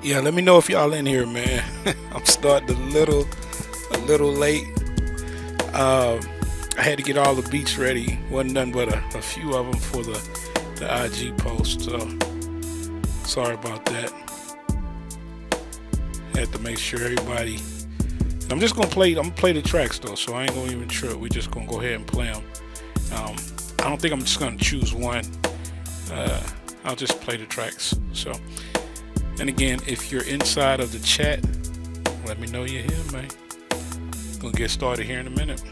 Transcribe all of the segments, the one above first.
Yeah, let me know if y'all in here, man. I'm starting a little late. Um, I had to get all the beats ready. Wasn't nothing but a few of them for the IG post. So sorry about that. Had to make sure everybody. I'm just gonna play. I'm gonna play the tracks though, so I ain't gonna even trip. We're just gonna go ahead and play them. I don't think I'm just gonna choose one. I'll just play the tracks. So, and again, if you're inside of the chat, let me know you're here, man. Gonna get started here in a minute.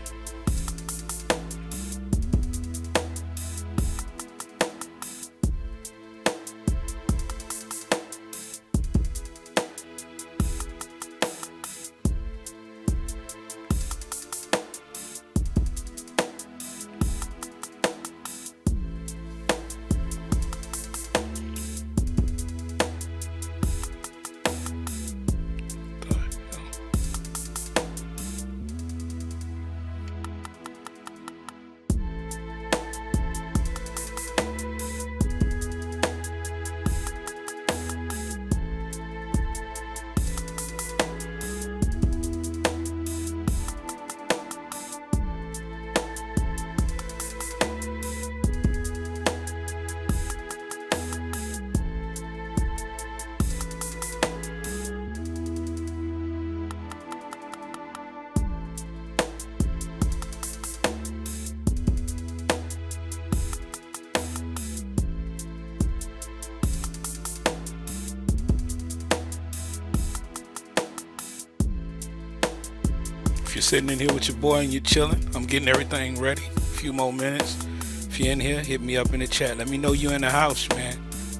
If you're sitting in here with your boy and you're chilling, I'm getting everything ready. A few more minutes. If you're in here, hit me up in the chat. Let me know you're in the house, man.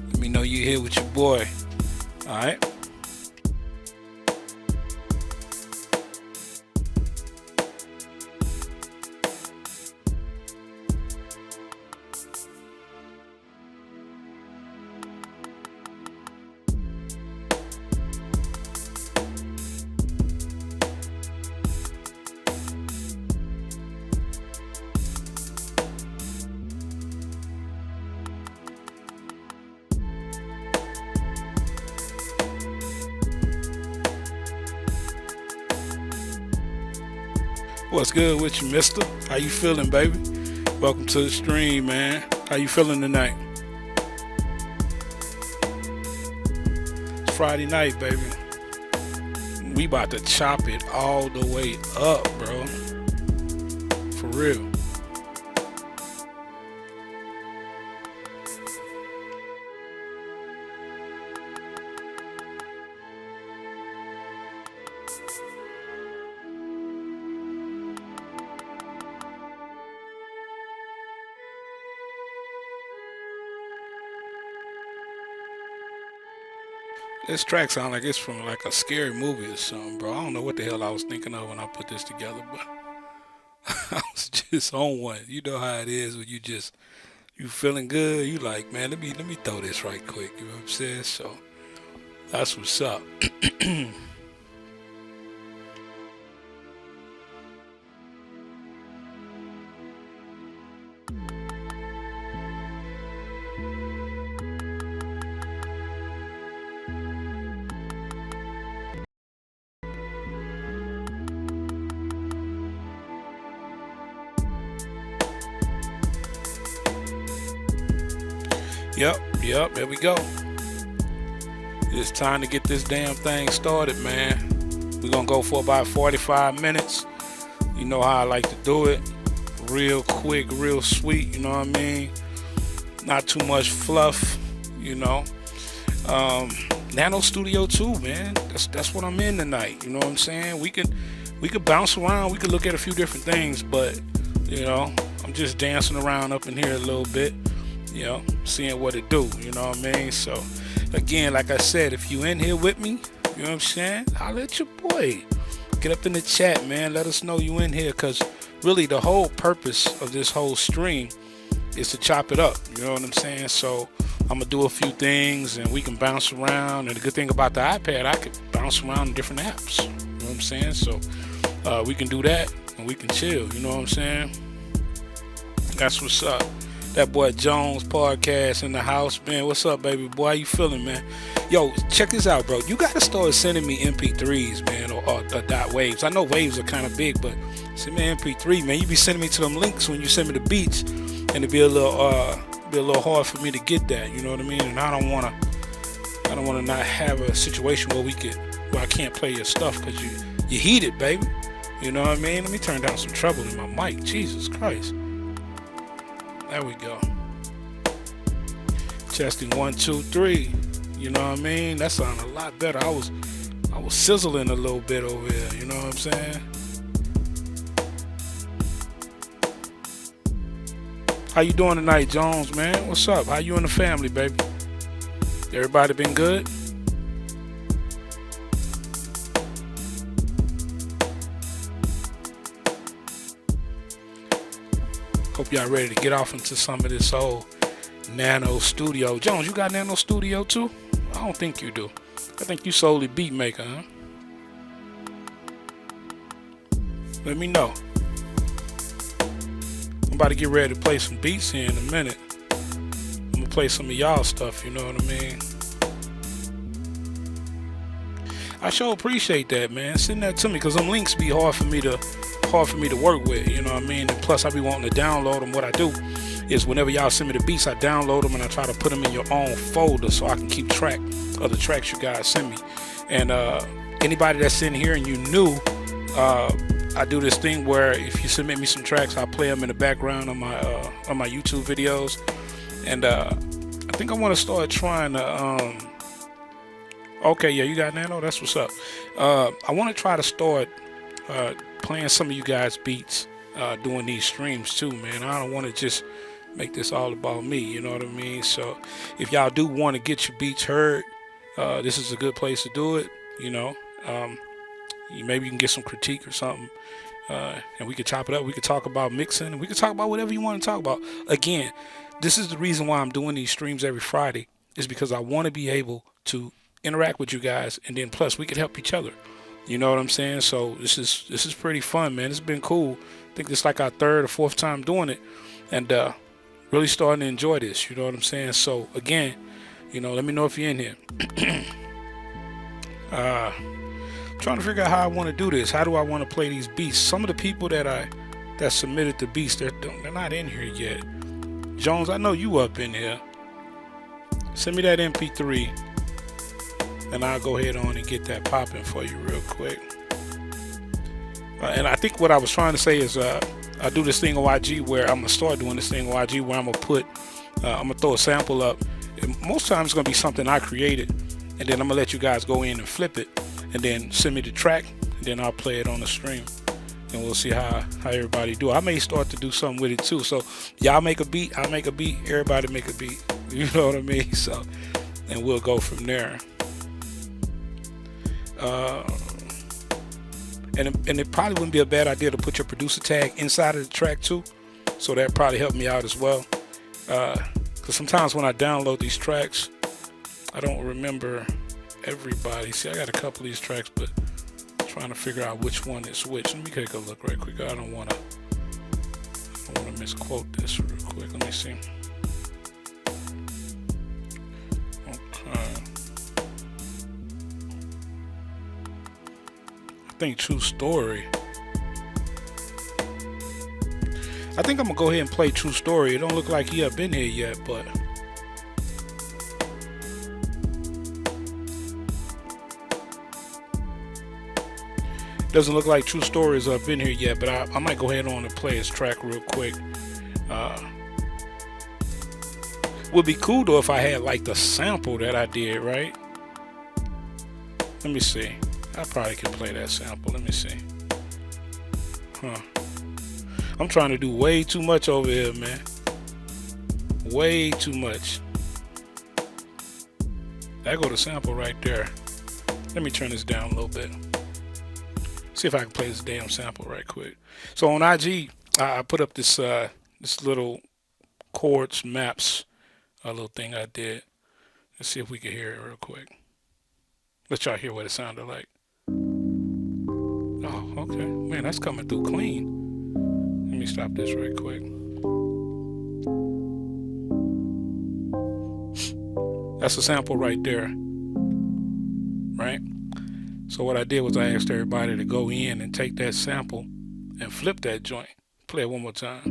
Let me know you're here with your boy. All right. What's good with you, mister? How you feeling, baby? Welcome to the stream, man. How you feeling tonight? It's Friday night, baby. We about to chop it all the way up, bro. For real. This track sounds like it's from like a scary movie or something, bro. I don't know what the hell I was thinking of when I put this together, but I was just on one. You know how it is when you feeling good. You like, man, let me throw this right quick. You know what I'm saying? So that's what's up. Yep, there we go. It's time to get this damn thing started, man. We're gonna go for about 45 minutes. You know how I like to do it. Real quick, real sweet, you know what I mean? Not too much fluff, you know. NanoStudio 2, man. That's what I'm in tonight, you know what I'm saying? We could bounce around, we could look at a few different things, but you know, I'm just dancing around up in here a little bit. You know, seeing what it do, you know what I mean? So, again, like I said, if you in here with me, you know what I'm saying? Holla at your boy. Get up in the chat, man. Let us know you in here, because really the whole purpose of this whole stream is to chop it up, you know what I'm saying? So, I'm going to do a few things, and we can bounce around. And the good thing about the iPad, I could bounce around in different apps, you know what I'm saying? So, we can do that, and we can chill, you know what I'm saying? That's what's up. That boy Jones podcast in the house, man. What's up, baby boy? How you feeling, man? Yo, check this out, bro. You gotta start sending me MP3s, man, or dot waves. I know waves are kind of big, but send me MP3, man. You be sending me to them links when you send me the beats, and it'd be a little hard for me to get that. You know what I mean? And I don't wanna not have a situation where I can't play your stuff because you heated, baby. You know what I mean? Let me turn down some treble in my mic. Jesus Christ. There we go. Testing 1, 2, 3. You know what I mean? That sounded a lot better. I was sizzling a little bit over here. You know what I'm saying? How you doing tonight, Jones, man? What's up? How you and the family, baby? Everybody been good? Hope y'all ready to get off into some of this old NanoStudio. Jones, you got NanoStudio too? I don't think you do. I think you solely Beatmaker, huh? Let me know. I'm about to get ready to play some beats here in a minute. I'm gonna play some of y'all stuff, you know what I mean? I sure appreciate that, man. Send that to me, because them links be hard for me to work with, you know what I mean? And plus I be wanting to download them. What I do is whenever y'all send me the beats, I download them and I try to put them in your own folder so I can keep track of the tracks you guys send me. And anybody that's in here and you new, I do this thing where if you submit me some tracks, I play them in the background on my YouTube videos. And I think I want to start trying to okay, yeah, you got Nano? That's what's up. I want to try to start playing some of you guys' beats doing these streams too, man. I don't want to just make this all about me, you know what I mean? So if y'all do want to get your beats heard, this is a good place to do it, you know. Maybe you can get some critique or something, and we could chop it up. We could talk about mixing, and we could talk about whatever you want to talk about. Again, this is the reason why I'm doing these streams every Friday, is because I want to be able to interact with you guys, and then plus we could help each other. You know what I'm saying? So this is pretty fun, man. It's been cool. I think this is like our 3rd or 4th time doing it, and really starting to enjoy this. You know what I'm saying? So again, you know, let me know if you're in here. Trying to figure out how I want to do this. How do I want to play these beats? Some of the people that submitted the beats, they're not in here yet. Jones, I know you up in here. Send me that MP3. And I'll go ahead on and get that popping for you real quick. And I think what I was trying to say is I do this thing on YG where I'm going to start doing this thing on YG where I'm going to throw a sample up. And most times it's going to be something I created. And then I'm going to let you guys go in and flip it. And then send me the track. And then I'll play it on the stream. And we'll see how everybody do. I may start to do something with it too. So y'all make a beat, I make a beat, everybody make a beat. You know what I mean? So, and we'll go from there. And it probably wouldn't be a bad idea to put your producer tag inside of the track too, so that probably helped me out as well. Because sometimes when I download these tracks, I don't remember everybody. See, I got a couple of these tracks, but I'm trying to figure out which one is which. Let me take a look right quick. I don't want to misquote this real quick. Let me see. Okay. I think True Story. I think I'm gonna go ahead and play True Story. It don't look like he up in here yet, but doesn't look like True Story is up in here yet. But I might go ahead on and play his track real quick. Would be cool though if I had like the sample that I did, right? Let me see. I probably could play that sample. Let me see. I'm trying to do way too much over here, man. Way too much. There go the sample right there. Let me turn this down a little bit. See if I can play this damn sample right quick. So on IG, I put up this little chords maps, a little thing I did. Let's see if we can hear it real quick. Let's try to hear what it sounded like. Oh, okay. Man, that's coming through clean. Let me stop this right quick. That's a sample right there, right? So what I did was I asked everybody to go in and take that sample and flip that joint. Play it one more time.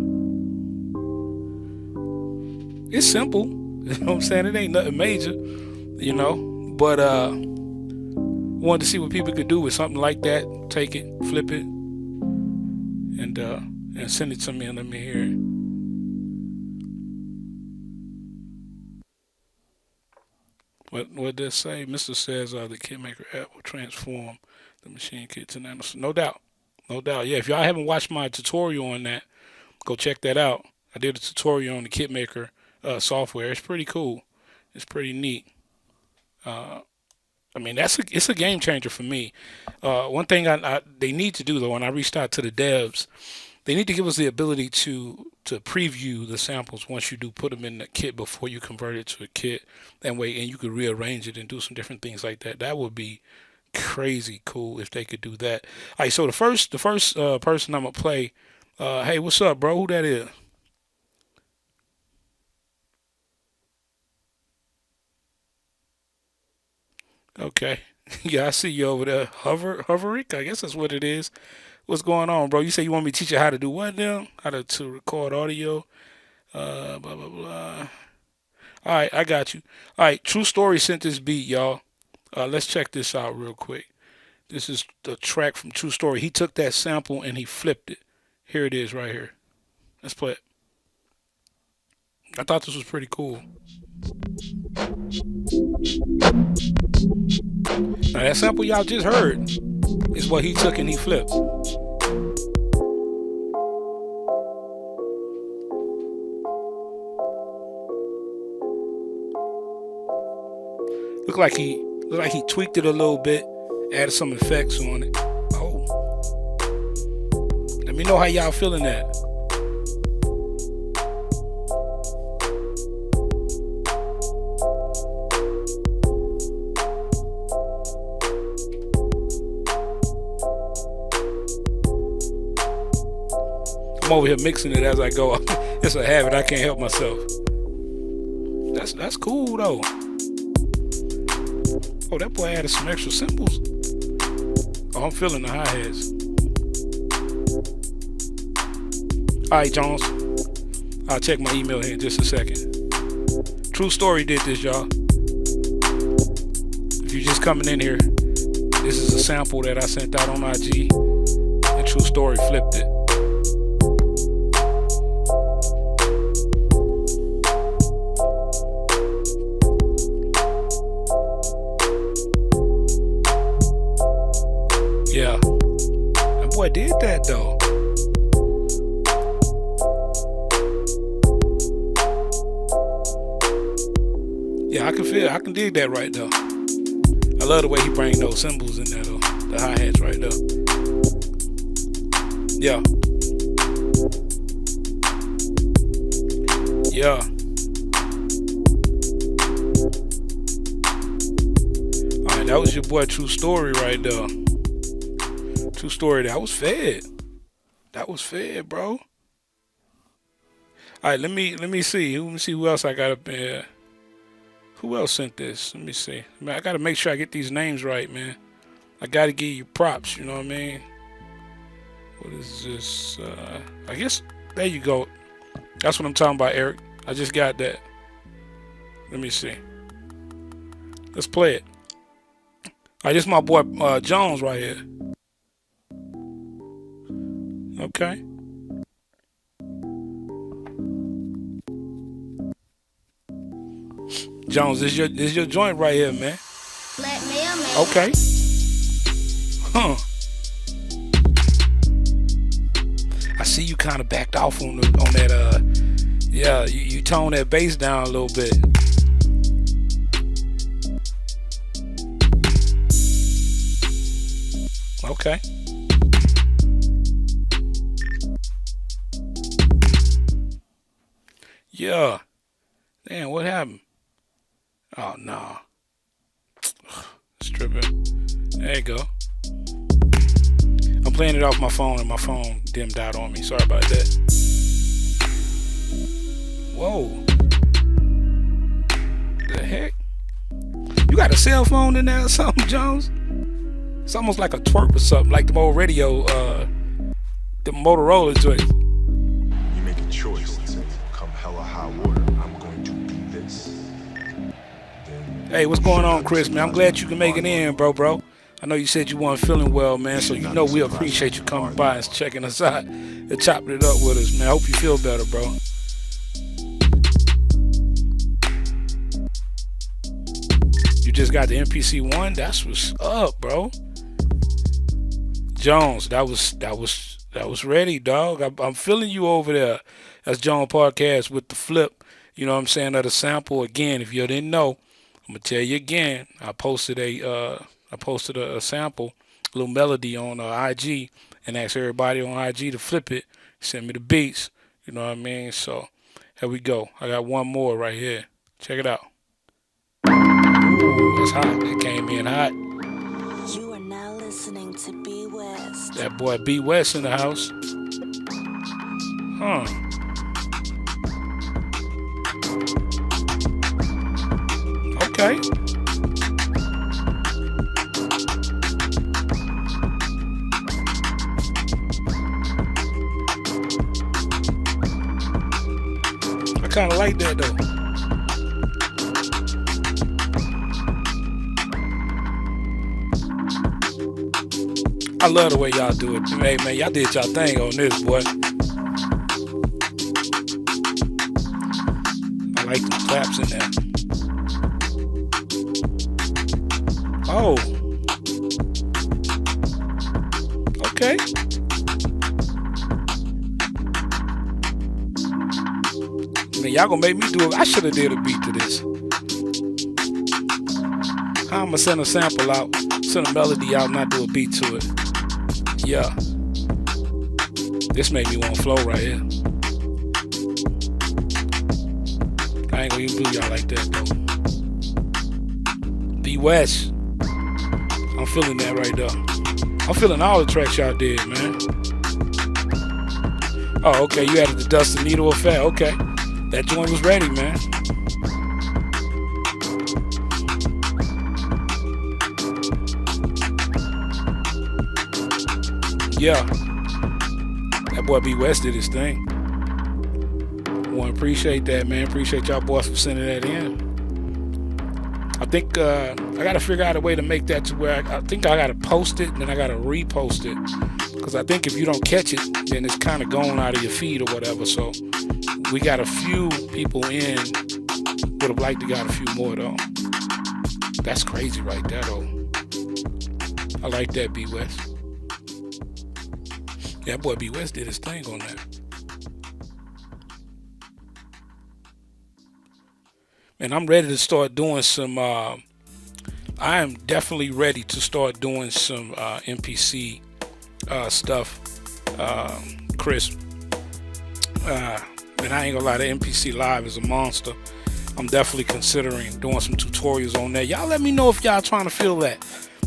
It's simple, you know what I'm saying? It ain't nothing major, you know, but wanted to see what people could do with something like that. Take it, flip it, and send it to me and let me hear it. What does say? Mr. says the KitMaker app will transform the machine kit to NanoStudio. No doubt. No doubt. Yeah, if y'all haven't watched my tutorial on that, go check that out. I did a tutorial on the KitMaker software. It's pretty cool. It's pretty neat. I mean, it's a game changer for me. One thing they need to do, though, when I reached out to the devs, they need to give us the ability to preview the samples once you do put them in the kit before you convert it to a kit, and you could rearrange it and do some different things like that. That would be crazy cool if they could do that. All right, so the first person I'm gonna play. Hey, what's up, bro? Who that is? Okay. Yeah, I see you over there. Hovering? I guess that's what it is. What's going on, bro? You say you want me to teach you how to do what now? How to record audio? Blah, blah, blah. All right, I got you. All right, True Story sent this beat, y'all. Let's check this out real quick. This is the track from True Story. He took that sample and he flipped it. Here it is right here. Let's play it. I thought this was pretty cool. Now that sample y'all just heard is what he took and he flipped. Look like he tweaked it a little bit, added some effects on it. Oh, let me know how y'all feeling that. I'm over here mixing it as I go. It's a habit. I can't help myself. That's cool though. Oh, that boy added some extra cymbals. Oh, I'm feeling the hi-hats. All right, Jones. I'll check my email here in just a second. True Story did this, y'all. If you're just coming in here, this is a sample that I sent out on IG, and True Story flipped it. Yeah, that boy did that though. Yeah, I can dig that right though. I love the way he bring those cymbals in there though, the hi-hats right there. Yeah. Yeah. All right, that was your boy True Story right there. True Story. That was fed. That was fed, bro. All right, let me see. Let me see who else I got up there. Who else sent this? Let me see. Man, I gotta make sure I get these names right, man. I gotta give you props. You know what I mean? What is this? I guess there you go. That's what I'm talking about, Eric. I just got that. Let me see. Let's play it. All right, this is my boy Jones right here. Okay. Jones, this is your joint right here, man. Okay. Huh. I see you kind of backed off on that. Yeah, you toned that bass down a little bit. Okay. Yeah. Damn, what happened? Oh, no. Stripping. There you go. I'm playing it off my phone and my phone dimmed out on me. Sorry about that. Whoa. The heck? You got a cell phone in there or something, Jones? It's almost like a twerp or something, like the old radio, the Motorola joint. You make a choice and say, come hella high water, I'm going to be this. Hey, what's going on, Chris, man? I'm glad you can make it in, bro. I know you said you weren't feeling well, man, so you know we appreciate you coming by and checking us out and chopping it up with us, man. I hope you feel better, bro. You just got the MPC 1? That's what's up, bro. Jones, that was ready, dog. I'm feeling you over there. That's Jones Podcast with the flip, you know what I'm saying, of the sample. Again, if you didn't know, I'm gonna tell you again. I posted a sample, a little melody on IG, and asked everybody on IG to flip it, send me the beats. You know what I mean? So here we go. I got one more right here. Check it out. Ooh, that's hot. It came in hot. You are now listening to B West. That boy B West in the house. Huh. Okay. I kind of like that though. I love the way y'all do it. Hey man, y'all did y'all thing on this, boy. I like them claps in there. Oh. Okay. Man, y'all gonna make me do it. I should have did a beat to this. How I'm gonna send a sample out, send a melody out, and not do a beat to it. Yeah. This made me want to flow right here. I ain't gonna even do y'all like that though. B West. I'm feeling that right there. I'm feeling all the tracks y'all did, man. Oh, okay. You added the dust and needle effect. Okay. That joint was ready, man. Yeah. That boy B West did his thing. Want to appreciate that, man. Appreciate y'all boys for sending that in. I think I got to figure out a way to make that to where I think I got to post it and then I got to repost it. Because I think if you don't catch it, then it's kind of going out of your feed or whatever. So we got a few people in. Would have liked to got a few more though. That's crazy right there though. I like that, B West. Yeah, that boy B West did his thing on that. And I'm ready to start doing some, I am definitely ready to start doing some MPC stuff, Chris. And I ain't gonna lie, the MPC Live is a monster. I'm definitely considering doing some tutorials on that. Y'all let me know if y'all trying to feel that.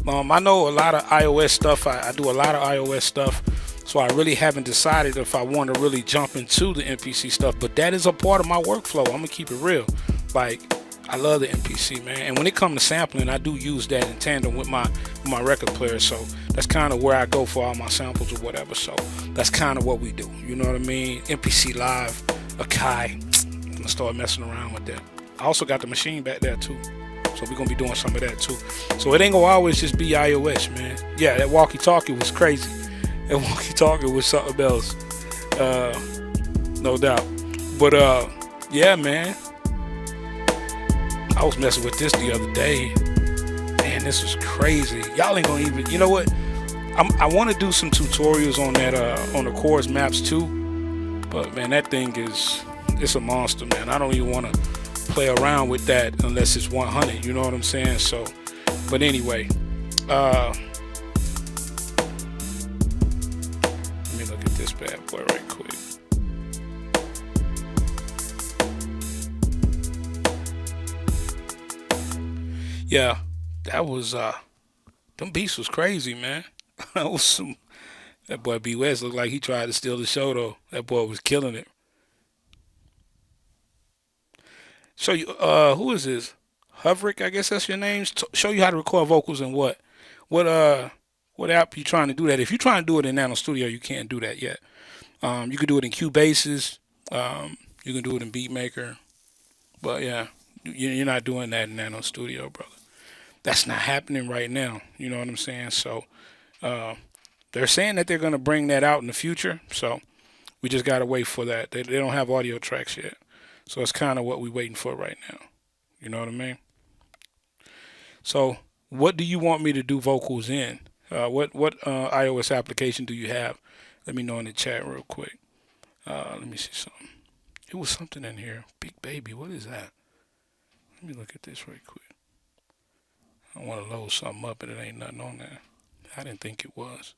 I know a lot of iOS stuff. I do a lot of iOS stuff. So I really haven't decided if I want to really jump into the MPC stuff. But that is a part of my workflow. I'm going to keep it real. Like, I love the MPC, man. And when it comes to sampling, I do use that in tandem with my record player. So that's kind of where I go for all my samples or whatever. So that's kind of what we do. You know what I mean? MPC Live, Akai. I'm going to start messing around with that. I also got the machine back there, too. So we're going to be doing some of that, too. So it ain't going to always just be iOS, man. Yeah, that walkie-talkie was crazy. That walkie-talkie was something else. No doubt. But, yeah, man. I was messing with this the other day. Man, this was crazy. Y'all ain't gonna even, you know what? I want to do some tutorials on that, on the chorus maps too. But man, that thing it's a monster, man. I don't even want to play around with that unless it's 100. You know what I'm saying? So, but anyway, let me look at this bad boy right quick. Yeah, that was them beats was crazy, man. That boy B West looked like he tried to steal the show though. That boy was killing it. So you who is this? Hoverick, I guess that's your name. Show you how to record vocals and what what app you trying to do that. If you're trying to do it in NanoStudio, you can't do that yet. You can do it in Cubase's. You can do it in Beatmaker. But yeah, you're not doing that in NanoStudio, brother. That's not happening right now. You know what I'm saying? So they're saying that they're going to bring that out in the future. So we just got to wait for that. They don't have audio tracks yet. So it's kind of what we're waiting for right now. You know what I mean? So what do you want me to do vocals in? What iOS application do you have? Let me know in the chat real quick. Let me see something. It was something in here. Big Baby, what is that? Let me look at this right quick. I want to load something up and it ain't nothing on there. I didn't think it was.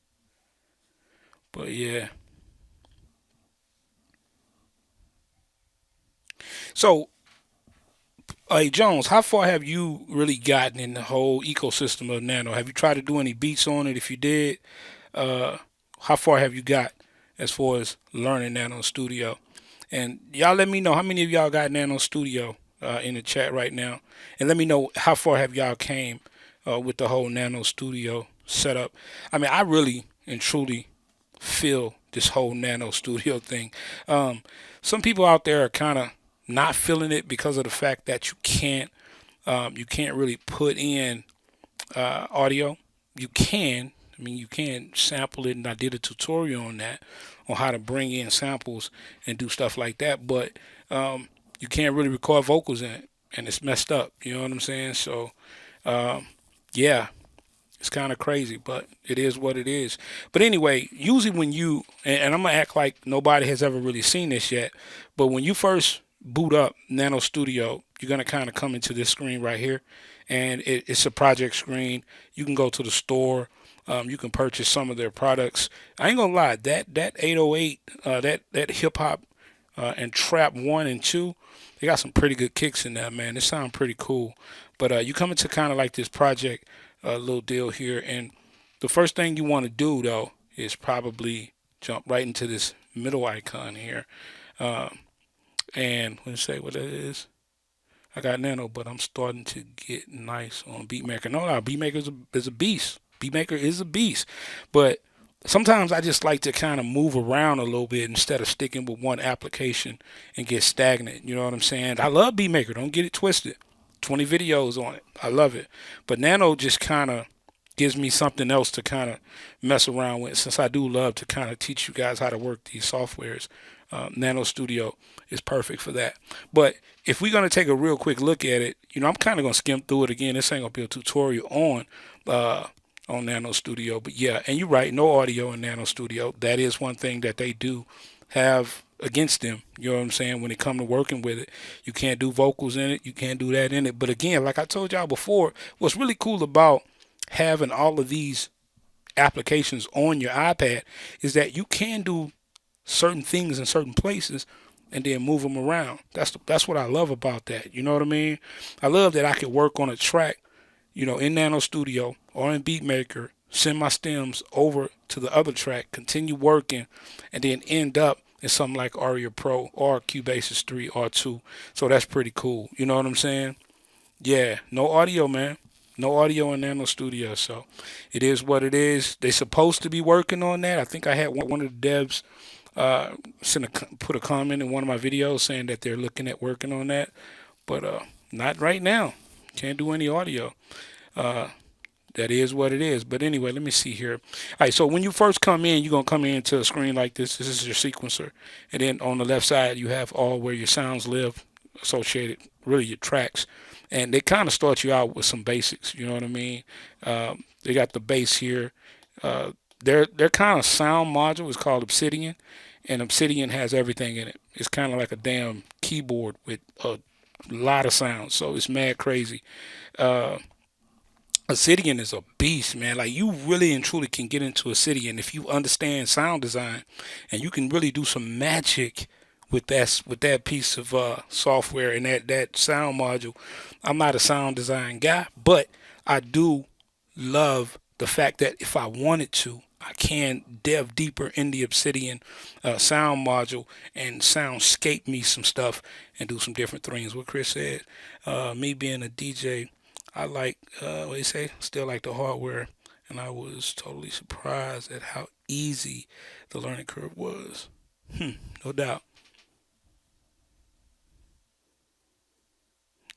But yeah. So, hey Jones, how far have you really gotten in the whole ecosystem of Nano? Have you tried to do any beats on it? If you did, how far have you got as far as learning NanoStudio? And y'all let me know how many of y'all got NanoStudio in the chat right now. And let me know how far have y'all came with the whole NanoStudio setup. I mean, I really and truly feel this whole NanoStudio thing. Some people out there are kind of not feeling it because of the fact that you can't really put in audio. You can. I mean, you can sample it, and I did a tutorial on that, on how to bring in samples and do stuff like that. But you can't really record vocals in it, and it's messed up. You know what I'm saying? So, yeah, it's kind of crazy, but it is what it is. But anyway, usually when you, and I'm going to act like nobody has ever really seen this yet, but when you first boot up NanoStudio, you're going to kind of come into this screen right here, and it's a project screen. You can go to the store. You can purchase some of their products. I ain't gonna lie, that 808, that hip hop and trap 1 and 2, they got some pretty good kicks in there, man. They sound pretty cool. But you come into kind of like this project little deal here, and the first thing you want to do though is probably jump right into this middle icon here, and let's say what that is. I got Nano, but I'm starting to get nice on Beatmaker. No, Beatmaker is a beast. Beatmaker is a beast, but sometimes I just like to kind of move around a little bit instead of sticking with one application and get stagnant. You know what I'm saying? I love Beatmaker. Don't get it twisted. 20 videos on it. I love it. But Nano just kind of gives me something else to kind of mess around with, since I do love to kind of teach you guys how to work these softwares. NanoStudio is perfect for that. But if we're going to take a real quick look at it, you know, I'm kind of going to skim through it again. This ain't going to be a tutorial on NanoStudio, but yeah, and you're right, no audio in NanoStudio. That is one thing that they do have against them. You know what I'm saying? When it comes to working with it, you can't do vocals in it. You can't do that in it. But again, like I told y'all before, what's really cool about having all of these applications on your iPad is that you can do certain things in certain places and then move them around. That's what I love about that. You know what I mean? I love that I can work on a track, you know, in NanoStudio or in Beatmaker, send my stems over to the other track, continue working, and then end up in something like Aria Pro or Cubase's 3 or 2. So that's pretty cool. You know what I'm saying? Yeah, no audio, man. No audio in NanoStudio. So it is what it is. They're supposed to be working on that. I think I had one of the devs put a comment in one of my videos saying that they're looking at working on that, but not right now. Can't do any audio. That is what it is. But anyway, let me see here. All right, so when you first come in, you're going to come into a screen like this. This is your sequencer. And then on the left side, you have all where your sounds live, associated, really your tracks. And they kind of start you out with some basics, you know what I mean? They got the bass here. Their kind of sound module is called Obsidian, and Obsidian has everything in it. It's kind of like a damn keyboard with a lot of sounds, so it's mad crazy. Obsidian is a beast, man. Like, you really and truly can get into Obsidian if you understand sound design, and you can really do some magic with that piece of software and that sound module. I'm not a sound design guy, but I do love the fact that if I wanted to, I can delve deeper in the Obsidian sound module and soundscape me some stuff and do some different things. What Chris said, me being a DJ, I like, what do you say, still like the hardware, and I was totally surprised at how easy the learning curve was. No doubt.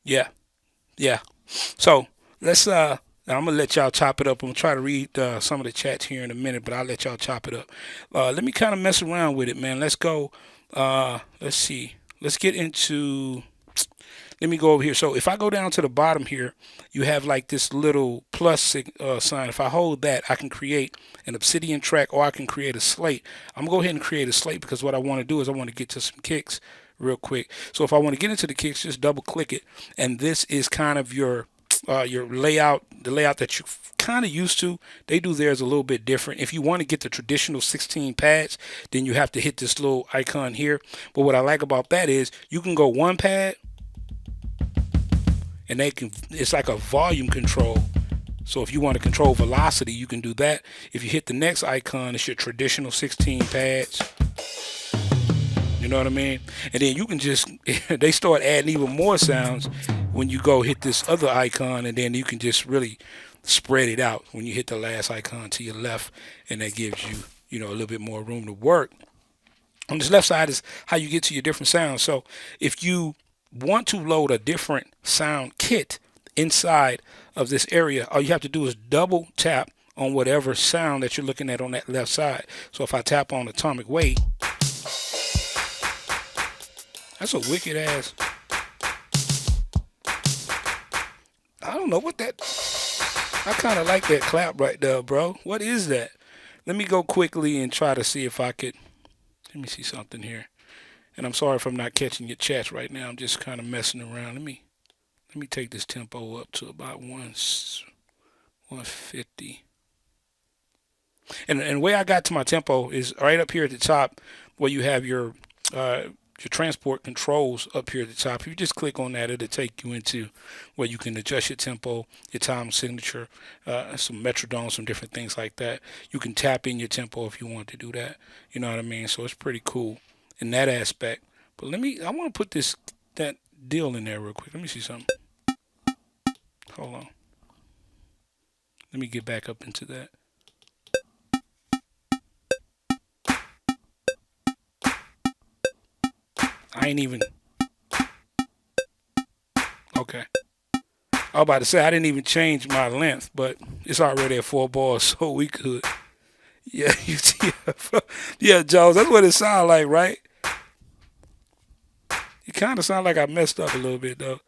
Yeah, yeah. So let's I'm gonna let y'all chop it up. I'm gonna try to read some of the chats here in a minute, but I'll let y'all chop it up. Let me kind of mess around with it, man. Let's go. Let's see. Let's get into. Let me go over here. So if I go down to the bottom here, you have like this little plus sign. If I hold that, I can create an Obsidian track, or I can create a slate. I'm gonna go ahead and create a slate because what I want to do is I want to get to some kicks real quick. So if I want to get into the kicks, just double click it, and this is kind of your layout, the layout that you're kind of used to. They do theirs a little bit different. If you want to get the traditional 16 pads, then you have to hit this little icon here. But what I like about that is you can go one pad, and it's like a volume control. So if you want to control velocity, you can do that. If you hit the next icon, it's your traditional 16 pads. You know what I mean? And then you can just, they start adding even more sounds when you go hit this other icon, and then you can just really spread it out when you hit the last icon to your left, and that gives you, a little bit more room to work. On this left side is how you get to your different sounds. So if you want to load a different sound kit inside of this area, all you have to do is double tap on whatever sound that you're looking at on that left side. So if I tap on Atomic Weight, that's a wicked ass. I don't know what that. I kind of like that clap right there, bro. What is that? Let me go quickly and try to see if I could. Let me see something here. And I'm sorry if I'm not catching your chats right now. I'm just kind of messing around. Let me take this tempo up to about 150. And the way I got to my tempo is right up here at the top, where you have your transport controls up here at the top. If you just click on that, it'll take you into where you can adjust your tempo, your time signature, some metronome, some different things like that. You can tap in your tempo if you want to do that. You know what I mean? So it's pretty cool in that aspect. But I want to put that deal in there real quick. Let me see something. Hold on. Let me get back up into that. I ain't even. Okay. I was about to say I didn't even change my length, but it's already at 4 bars, so we could. Yeah, yeah, Jones. That's what it sounds like, right? It kind of sounds like I messed up a little bit, though.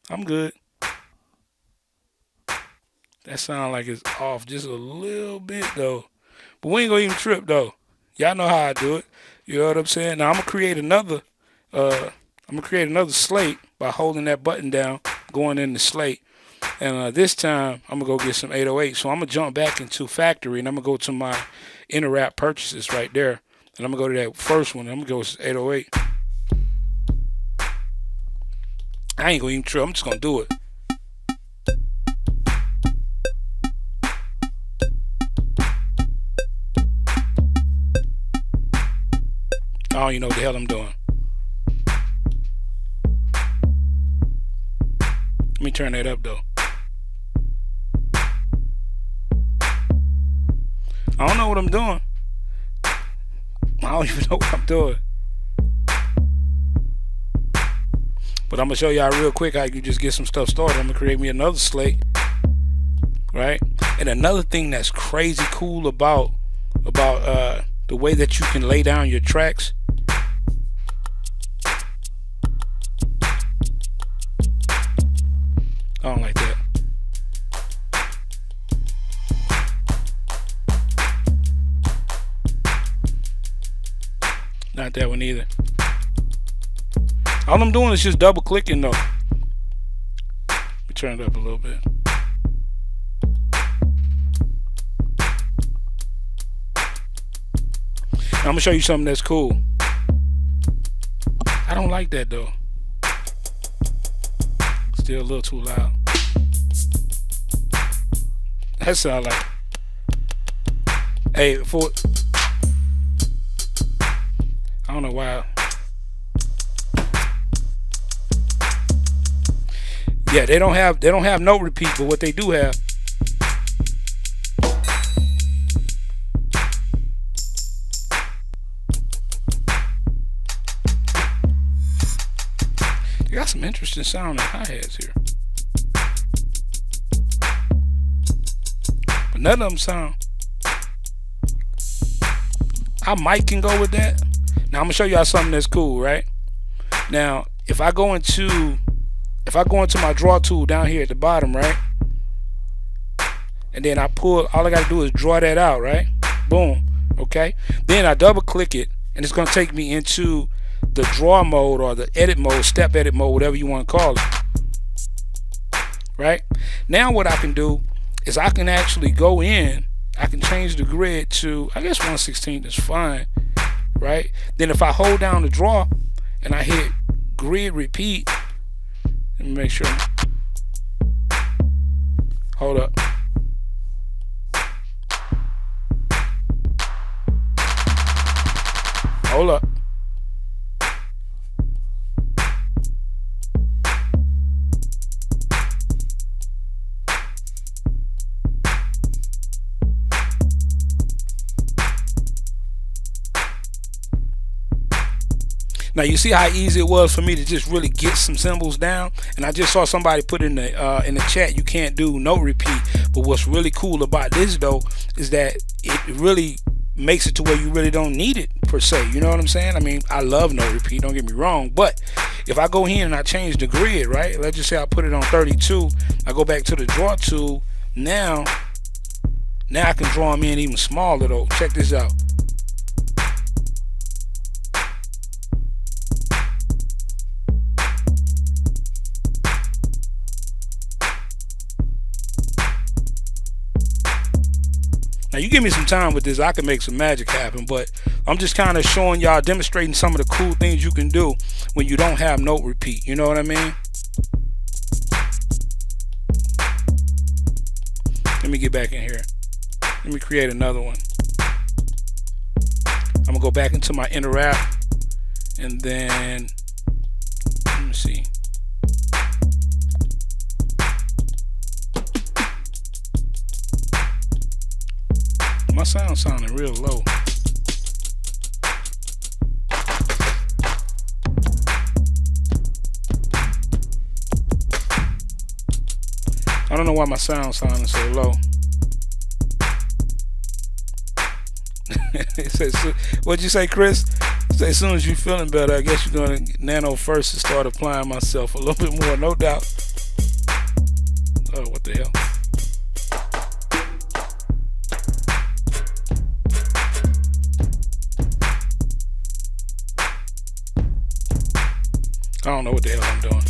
I'm good. That sounds like it's off just a little bit, though. But we ain't gonna even trip, though. Y'all know how I do it. You know what I'm saying? Now I'm gonna create another. Slate by holding that button down, going in the slate, and this time I'm gonna go get some 808. So I'm gonna jump back into Factory, and I'm gonna go to my Interact purchases right there, and I'm gonna go to that first one. And I'm gonna go with 808. I ain't gonna even trip. I'm just gonna do it. I don't even know what the hell I'm doing. Let me turn that up, though. I don't know what I'm doing. I don't even know what I'm doing. But I'm going to show y'all real quick how you can just get some stuff started. I'm going to create me another slate. Right? And another thing that's crazy cool about the way that you can lay down your tracks. I don't like that. Not that one either. All I'm doing is just double clicking though. Let me turn it up a little bit. I'm gonna show you something that's cool. I don't like that though. Still a little too loud. That sound like. Hey, I don't know why. Yeah, they don't have note repeat, but what they do have. They got some interesting sound and hi-hats here. But none of them sound. Our mic can go with that. Now I'm gonna show y'all something that's cool, right? Now, if I go into my draw tool down here at the bottom, right? And then I pull, all I gotta do is draw that out, right? Boom. Okay. Then I double click it, and it's gonna take me into the draw mode or the edit mode, step edit mode, whatever you want to call it. Right? Now what I can do is I can actually go in, I can change the grid to, I guess 1/16 is fine. Right? Then if I hold down the draw and I hit grid repeat, let me make sure. Hold up. Hold up. Now you see how easy it was for me to just really get some symbols down, and I just saw somebody put in the chat you can't do note repeat. But what's really cool about this though is that it really makes it to where you really don't need it per se. You know what I'm saying? I mean, I love note repeat, don't get me wrong, but if I go here and I change the grid, right? Let's just say I put it on 32. I go back to the draw tool. Now I can draw them in even smaller though. Check this out. Now you give me some time with this, I can make some magic happen, but I'm just kind of showing y'all, demonstrating some of the cool things you can do when you don't have note repeat. You know what I mean? Let me get back in here. Let me create another one. I'm gonna go back into my interact, and then let me see. My sound sounding real low. I don't know why my sound sounding so low. It says, what'd you say, Chris? Say, as soon as you're feeling better, I guess you're going to nano first and start applying myself a little bit more, no doubt. Oh, what the hell? I don't know what the hell I'm doing.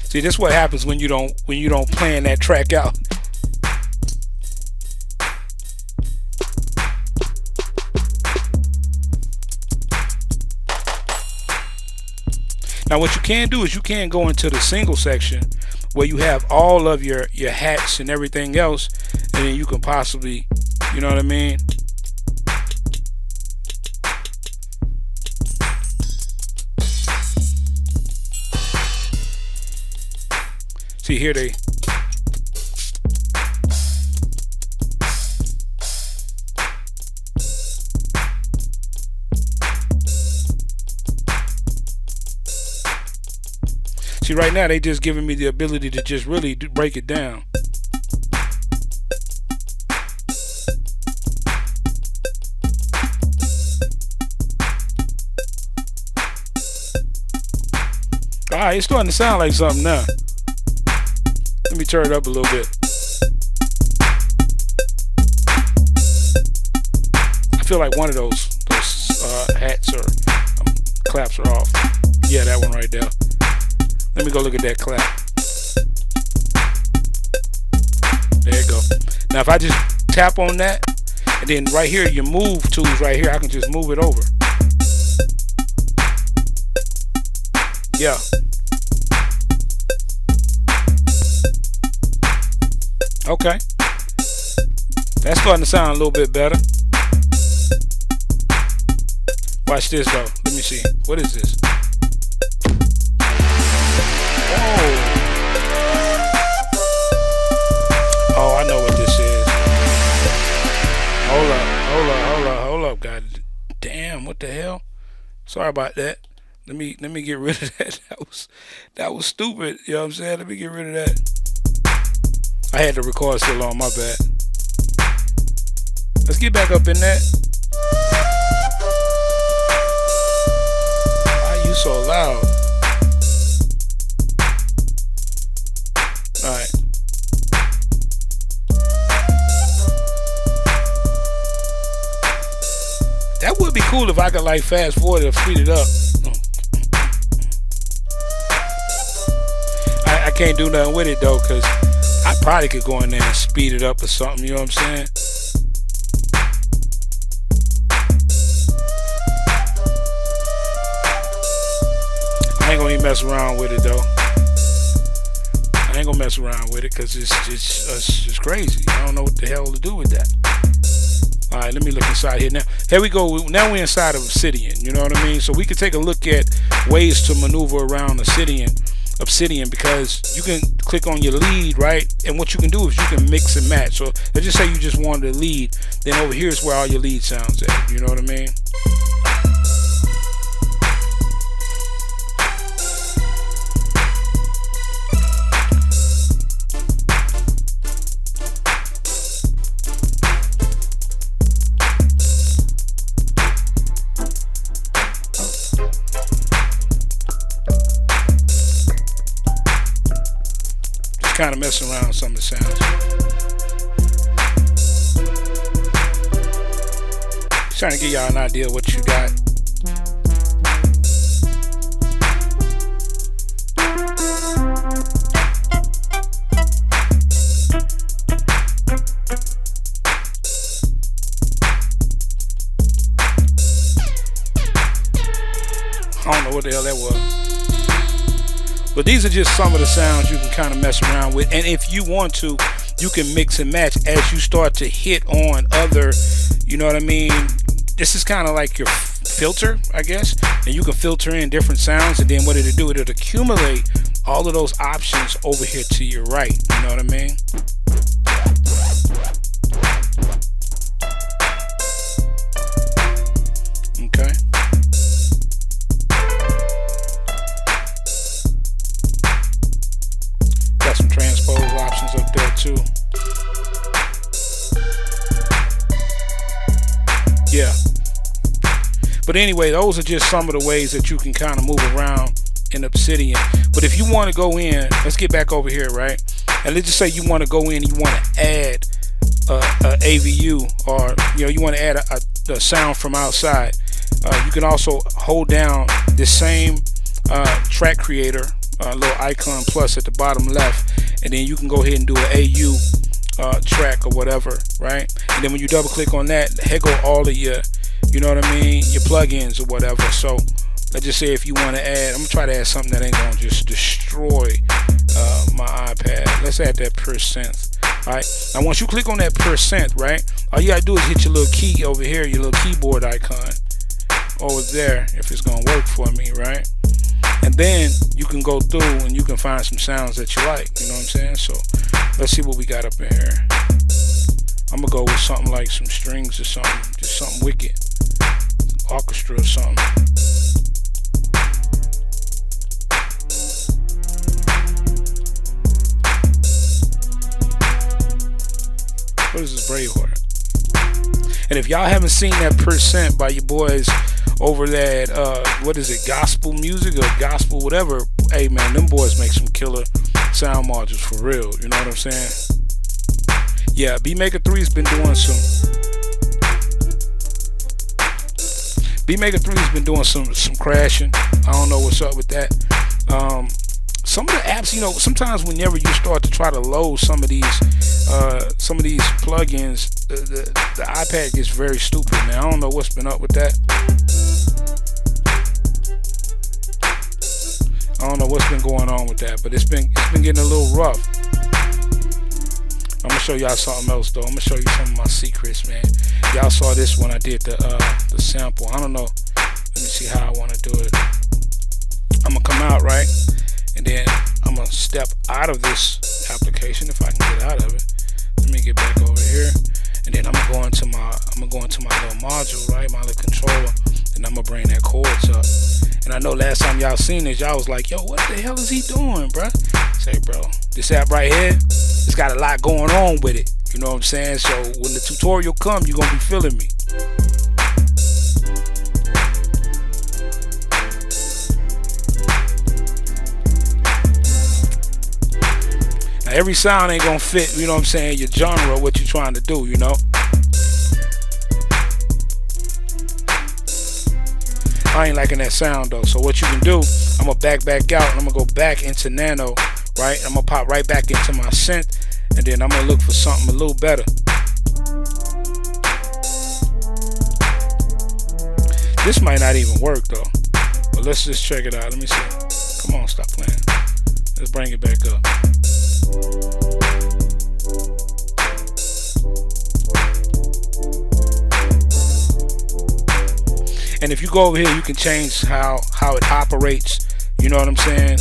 See, this is what happens when you don't plan that track out. Now what you can do is you can go into the single section where you have all of your hats and everything else, and then you can possibly, you know what I mean? See here they see right now they just giving me the ability to just really break it down. Alright, it's starting to sound like something now. Let me turn it up a little bit. I feel like one of those hats or claps are off. Yeah, that one right there. Let me go look at that clap. There you go. Now if I just tap on that, and then right here, your move tools right here, I can just move it over. Yeah. Okay. That's starting to sound a little bit better. Watch this though. Let me see. What is this? Whoa. Oh, I know what this is. Hold up. God damn, what the hell? Sorry about that. Let me get rid of that. That was stupid. You know what I'm saying? Let me get rid of that. I had the record still on, my bad. Let's get back up in that. Why are you so loud? Alright. That would be cool if I could like fast forward or speed it up. I can't do nothing with it though, cause I probably could go in there and speed it up or something, you know what I'm saying? I ain't gonna even mess around with it though. I ain't gonna mess around with it because it's just crazy. I don't know what the hell to do with that. Alright, let me look inside here now. Here we go. Now we're inside of Obsidian, you know what I mean? So we can take a look at ways to maneuver around Obsidian, because you can click on your lead, right? And what you can do is you can mix and match. So let's just say you just wanted a lead, then over here is where all your lead sounds at, you know what I mean? Kind of messing around with some of the sounds. Just trying to give y'all an idea of what you got. I don't know what the hell that was. But these are just some of the sounds you can kind of mess around with. And if you want to, you can mix and match as you start to hit on other, you know what I mean? This is kind of like your filter, I guess. And you can filter in different sounds. And then what it'll do, it'll accumulate all of those options over here to your right. You know what I mean? Okay. Got some transpose options up there too. Yeah. But anyway, those are just some of the ways that you can kind of move around in Obsidian. But if you want to go in, let's get back over here, right? And let's just say you want to go in, you want to add a AVU, or you want to add a sound from outside. You can also hold down the same track creator, little icon plus at the bottom left, and then you can go ahead and do an AU track or whatever, right? And then when you double click on that, here go all of your, you know what I mean, your plugins or whatever. So let's just say if you want to add, I'm gonna try to add something that ain't gonna just destroy my iPad. Let's add that %. Alright, now once you click on that %, right, all you gotta do is hit your little key over here, your little keyboard icon over there, if it's gonna work for me, right? And then you can go through and you can find some sounds that you like, you know what I'm saying? So let's see what we got up in here. I'm gonna go with something like some strings or something, just something wicked, orchestra or something. What is this, Braveheart? And if y'all haven't seen that % by your boys over that, what is it, gospel music or gospel whatever, hey man, them boys make some killer sound modules for real, you know what I'm saying? Yeah, Beatmaker 3's been doing some crashing. I don't know what's up with that. Some of the apps, sometimes whenever you start to try to load some of these plugins, the iPad gets very stupid, man. I don't know what's been up with that. I don't know what's been going on with that, but it's been getting a little rough. I'm gonna show y'all something else though. I'm gonna show you some of my secrets, man. Y'all saw this when I did the sample. I don't know. Let me see how I want to do it. I'm gonna come out, right, and then I'm gonna step out of this application if I can get out of it. Let me get back over here, and then I'm gonna go into my little module, right, my little controller, and I'm gonna bring that chords up. And I know last time y'all seen this, y'all was like, yo, what the hell is he doing, bruh? Say, bro, this app right here, it's got a lot going on with it. You know what I'm saying? So when the tutorial come, you're gonna be feeling me. Now every sound ain't gonna fit, you know what I'm saying, your genre, what you're trying to do, you know? I ain't liking that sound though. So what you can do, I'm gonna back out and I'm gonna go back into Nano, right? I'm gonna pop right back into my synth, and then I'm gonna look for something a little better. This might not even work though, but let's just check it out. Let me see. Come on, stop playing. Let's bring it back up. And if you go over here, you can change how it operates. You know what I'm saying?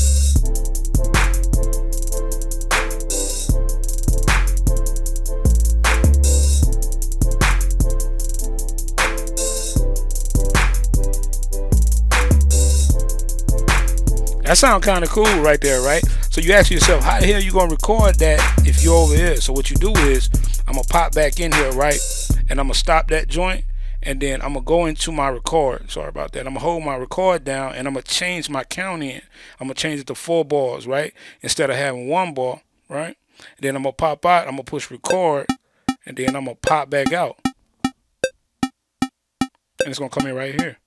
That sounds kind of cool right there, right? So you ask yourself, how the hell you gonna record that if you're over here? So what you do is, I'm gonna pop back in here, right? And I'm gonna stop that joint. And then I'm going to go into my record. Sorry about that. I'm going to hold my record down and I'm going to change my count in. I'm going to change it to 4 bars, right? Instead of having 1 bar, right? And then I'm going to pop out. I'm going to push record. And then I'm going to pop back out. And it's going to come in right here.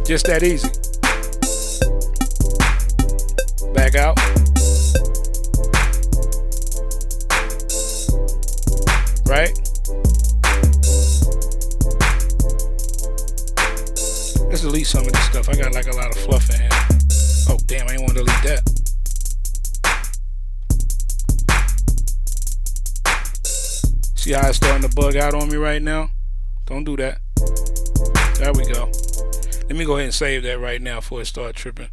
Just that easy. Back out. Right? Let's delete some of this stuff. I got like a lot of fluff in here. Oh, damn, I ain't want to delete that. See how it's starting to bug out on me right now? Don't do that. There we go. Let me go ahead and save that right now before it starts tripping.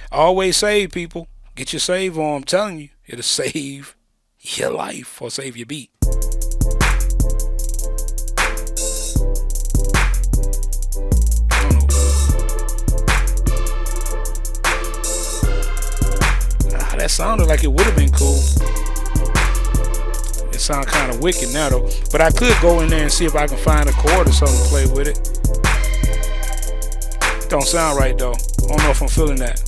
Always save, people. Get your save on. I'm telling you, it'll save your life or save your beat. I don't know. That sounded like it would have been cool. It sounds kind of wicked now though. But I could go in there and see if I can find a chord or something to play with it. Don't sound right though. I don't know if I'm feeling that.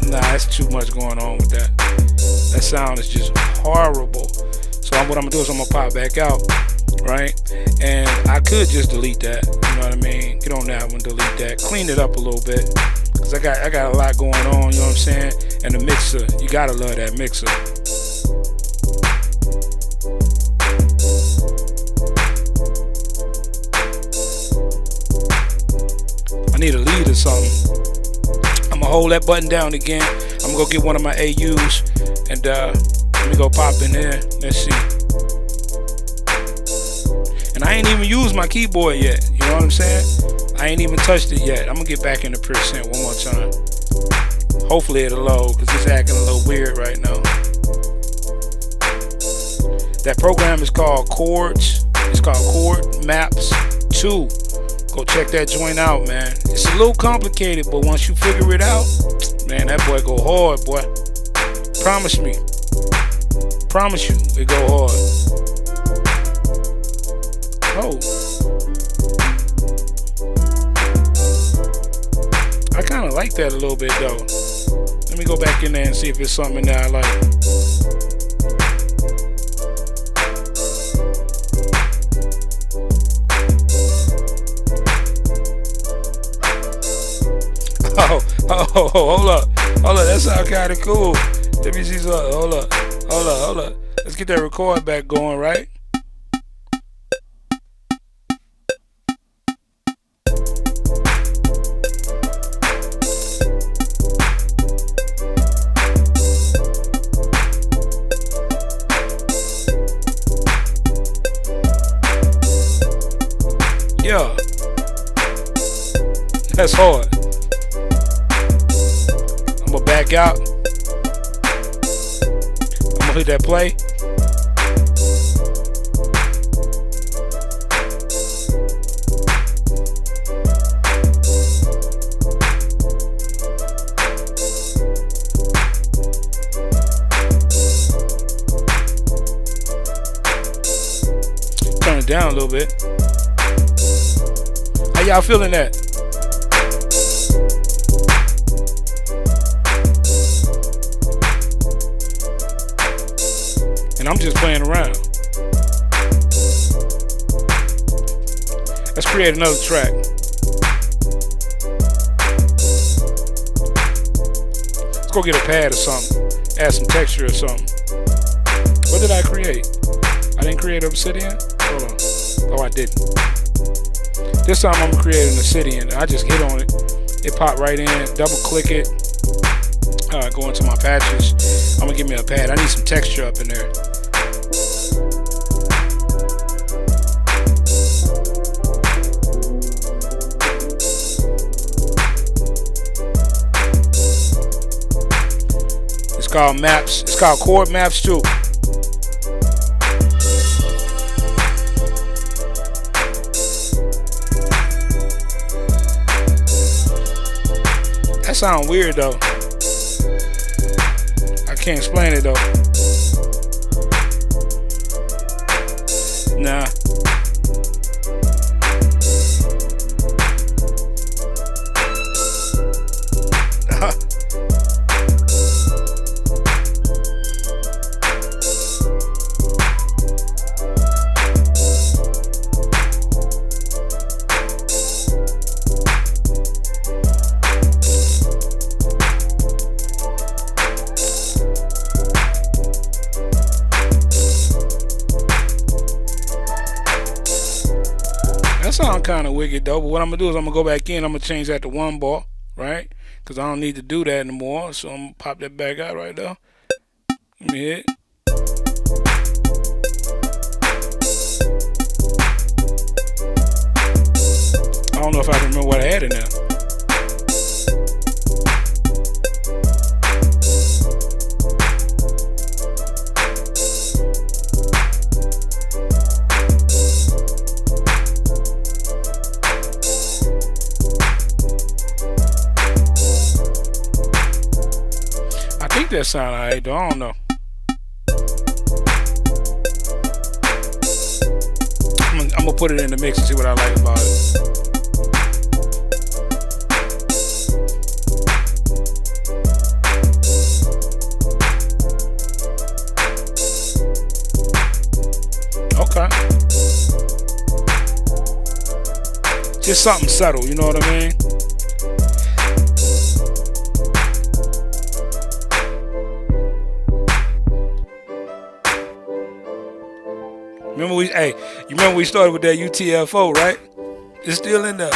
Nah, that's too much going on with that. That sound is just horrible. So what I'm gonna do is I'm gonna pop back out, right? And I could just delete that. You know what I mean? Get on that one, delete that, clean it up a little bit. Cause I got a lot going on. You know what I'm saying? And the mixer, you gotta love that mixer. Need a lead or something. I'm gonna hold that button down again. I'm gonna go get one of my AUs and let me go pop in there. Let's see. And I ain't even used my keyboard yet. You know what I'm saying? I ain't even touched it yet. I'm gonna get back in the percent one more time. Hopefully it'll load because it's acting a little weird right now. That program is called Chords. It's called Chord Maps 2. Go check that joint out, man. It's a little complicated, but once you figure it out, man, that boy go hard, boy. Promise me. Promise you, it go hard. Oh. I kind of like that a little bit, though. Let me go back in there and see if it's something that I like. hold up. That sounds kind of cool. Let me see something. Hold up. Let's get that record back going, right? Yeah. That's hard. I'm gonna back out. I'm gonna hit that play. Turn it down a little bit. How y'all feeling that? And I'm just playing around. Let's create another track. Let's go get a pad or something. Add some texture or something. What did I create? I didn't create Obsidian? Hold on. Oh, I didn't. This time I'm gonna create an Obsidian. I just hit on it. It popped right in. Double click it. Go into my patches. I'm gonna give me a pad. I need some texture up in there. It's called maps. It's called chord maps too. That sounds weird though. I can't explain it though. Nah. Sound kind of wicked though, but what I'm gonna do is I'm gonna go back in. I'm gonna change that to 1 bar, right? Because I don't need to do that anymore. So I'm gonna pop that back out right there. Let me hit. I don't know if I can remember what I had in there. That sound alright though, I don't know. I'm gonna put it in the mix and see what I like about it. Okay. Just something subtle, you know what I mean? You remember we started with that UTFO, right? It's still in there.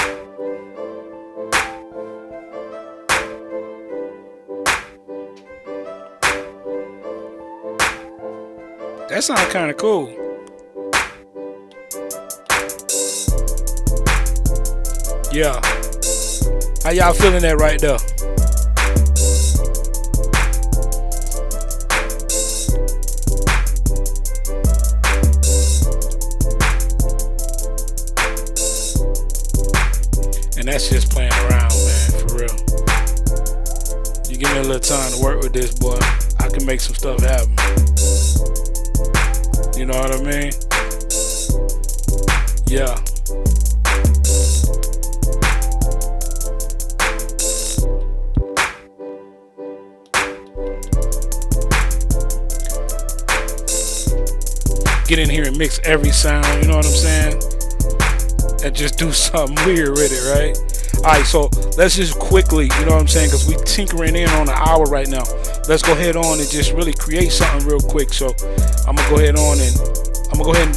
That sounds kind of cool. Yeah. How y'all feeling that right there? And that's just playing around, man, for real. You give me a little time to work with this, boy, I can make some stuff happen. You know what I mean? Yeah. Get in here and mix every sound, you know what I'm saying? And just do something weird with it, right? Alright, so let's just quickly, you know what I'm saying, because we tinkering in on an hour right now. Let's go ahead on and just really create something real quick. So I'm gonna go ahead on and I'm gonna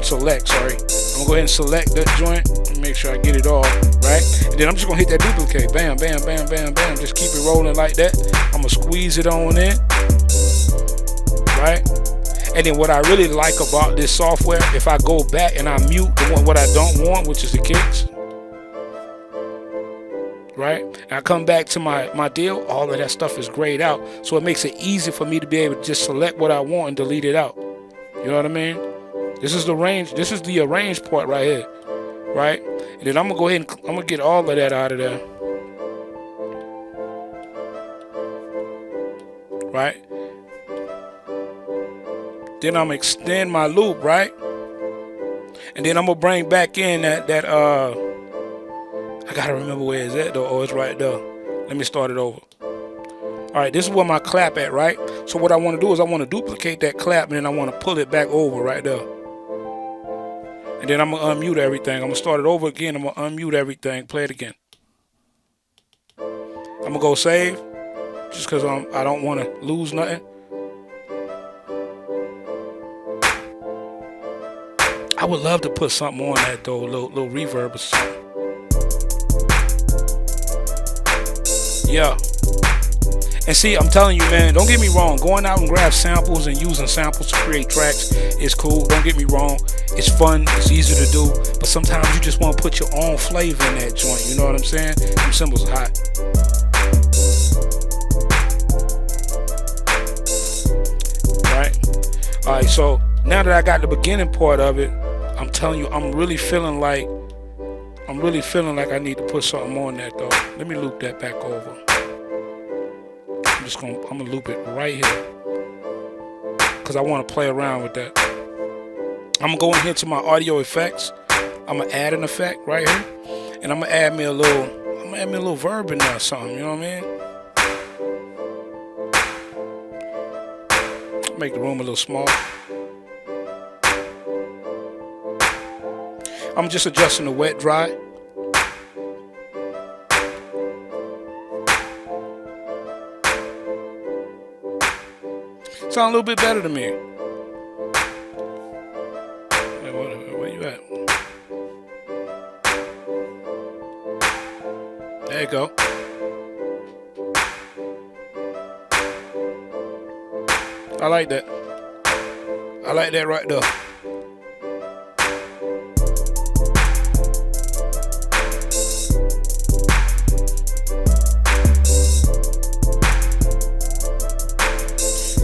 select, sorry. I'm gonna go ahead and select that joint and make sure I get it all, right? And then I'm just gonna hit that duplicate. Bam, bam, bam, bam, bam. Just keep it rolling like that. I'm gonna squeeze it on in, right? And then what I really like about this software, if I go back and I mute what I don't want, which is the kicks, right? And I come back to my deal, all of that stuff is grayed out. So it makes it easy for me to be able to just select what I want and delete it out. You know what I mean? This is the range, this is the arrange part right here, right? And then I'm gonna go ahead and I'm gonna get all of that out of there. Right? Then I'm gonna extend my loop, right? And then I'm gonna bring back in that I gotta remember where it's at though. Oh, it's right there. Let me start it over. Alright, this is where my clap at, right? So what I want to do is I want to duplicate that clap and then I want to pull it back over right there. And then I'm gonna unmute everything. I'm gonna start it over again. I'm gonna unmute everything, play it again. I'm gonna go save just because I don't want to lose nothing. I would love to put something on that though, little reverb or something. Yeah. And see, I'm telling you, man, don't get me wrong. Going out and grab samples and using samples to create tracks is cool. Don't get me wrong. It's fun. It's easy to do. But sometimes you just want to put your own flavor in that joint. You know what I'm saying? Them cymbals are hot. Right? All right, so now that I got the beginning part of it, I'm telling you, I'm really feeling like I need to put something on that though. Let me loop that back over. I'm gonna loop it right here because I want to play around with that. I'm gonna go in here to my audio effects. I'm gonna add an effect right here, and I'm gonna add me a little verb in there or something. You know what I mean? Make the room a little small. I'm just adjusting the wet dry. Sound a little bit better to me. Hey, where you at? There you go. I like that. I like that right there.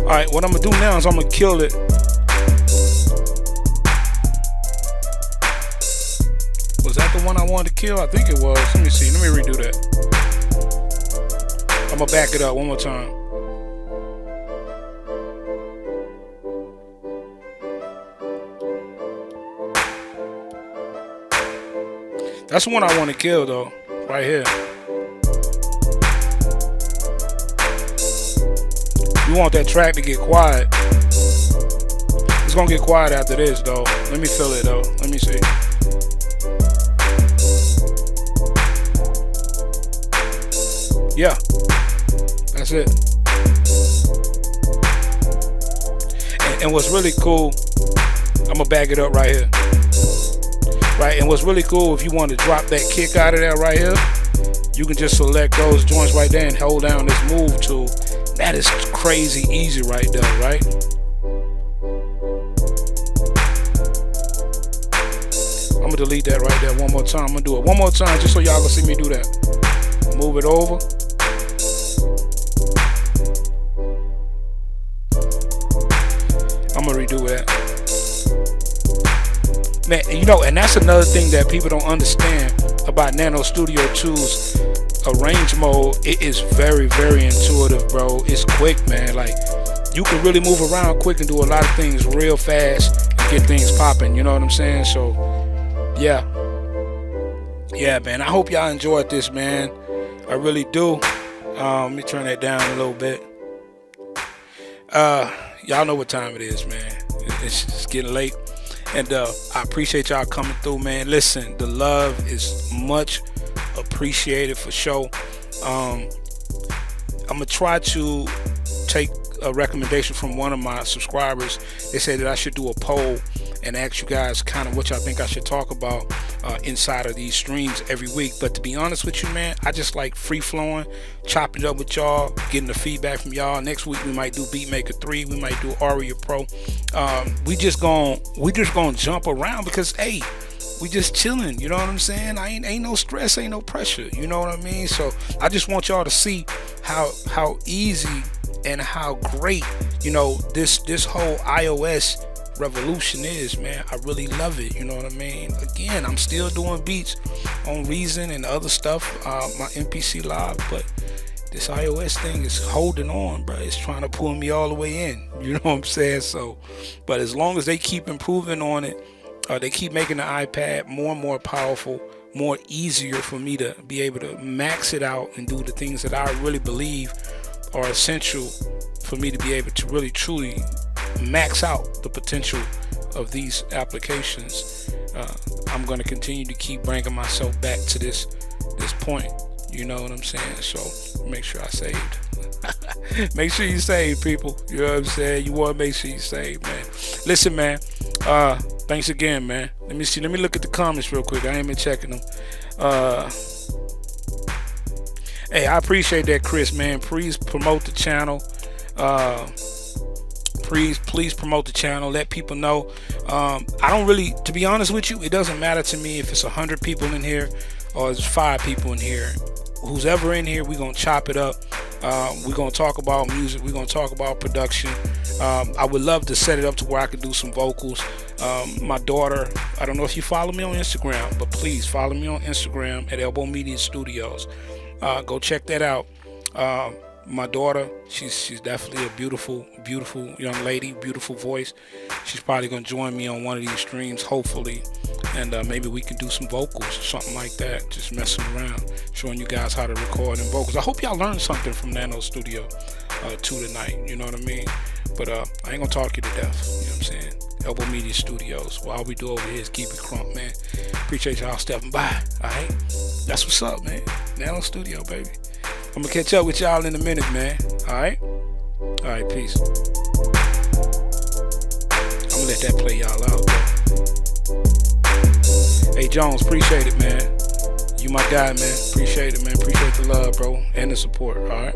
Alright, what I'm gonna do now is I'm gonna kill it. Was that the one I wanted to kill? I think it was. Let me see. Let me redo that. I'm gonna back it up one more time. That's the one I want to kill though. Right here. You want that track to get quiet. It's gonna get quiet after this though. Let me feel it though. Let me see. Yeah, that's it. And what's really cool, I'm gonna back it up right here. Right, and what's really cool, if you want to drop that kick out of there right here, you can just select those joints right there and hold down this move tool. That is crazy easy right there, right? I'm gonna delete that right there one more time. I'm gonna do it one more time just so y'all can see me do that. Move it over. I'm gonna redo that. Man, you know, and that's another thing that people don't understand about NanoStudio 2's arrange mode. It is very, very intuitive, bro. It's quick, man. Like, you can really move around quick and do a lot of things real fast and get things popping. You know what I'm saying? So, yeah. Yeah, man. I hope y'all enjoyed this, man. I really do. Let me turn that down a little bit. Y'all know what time it is, man. It's getting late. And I appreciate y'all coming through, man. Listen, the love is much appreciated. appreciate it for sure. I'm gonna try to take a recommendation from one of my subscribers. They said that I should do a poll and ask you guys kind of what y'all think I should talk about inside of these streams every week. But to be honest with you, man, I just like free flowing, chopping it up with y'all, getting the feedback from y'all. Next week we might do Beatmaker 3, we might do Aria Pro. We just gonna jump around because hey, we just chilling, you know what I'm saying? Ain't no stress, ain't no pressure, you know what I mean? So I just want y'all to see how easy and how great, you know, this whole iOS revolution is, man. I really love it, you know what I mean? Again, I'm still doing beats on Reason and other stuff, my MPC Live, but this iOS thing is holding on, bro. It's trying to pull me all the way in, you know what I'm saying? So, but as long as they keep improving on it, they keep making the iPad more and more powerful, more easier for me to be able to max it out and do the things that I really believe are essential for me to be able to really truly max out the potential of these applications. I'm going to continue to keep bringing myself back to this point, you know what I'm saying? So make sure I saved. Make sure you save, people, you know what I'm saying? You want to make sure you save, man. Listen, man, thanks again, man. Let me look at the comments real quick. I ain't been checking them. Hey, I appreciate that, Chris, man. Please promote the channel. Please promote the channel. Let people know. I don't really, to be honest with you, it doesn't matter to me if it's 100 people in here or it's 5 people in here. Who's ever in here, we're gonna chop it up. We're gonna talk about music. We're gonna talk about production. I would love to set it up to where I could do some vocals. My daughter, I don't know if you follow me on Instagram, but please follow me on Instagram at elbowmedia Studios. Go check that out. My daughter, she's definitely a beautiful young lady, beautiful voice. She's probably gonna join me on one of these streams, hopefully, and maybe we can do some vocals or something like that. Just messing around, showing you guys how to record in vocals. I hope y'all learned something from NanoStudio 2 tonight. You know what I mean? But I ain't gonna talk you to death. You know what I'm saying? Elbow Media Studios. Well, all we do over here is keep it crunk, man. Appreciate y'all stepping by. All right, that's what's up, man. NanoStudio, baby. I'm gonna catch up with y'all in a minute, man. All right, peace. I'm gonna let that play y'all out, bro. Hey Jones, appreciate it, man. You my guy, man. Appreciate it, man. Appreciate the love, bro, and the support. All right.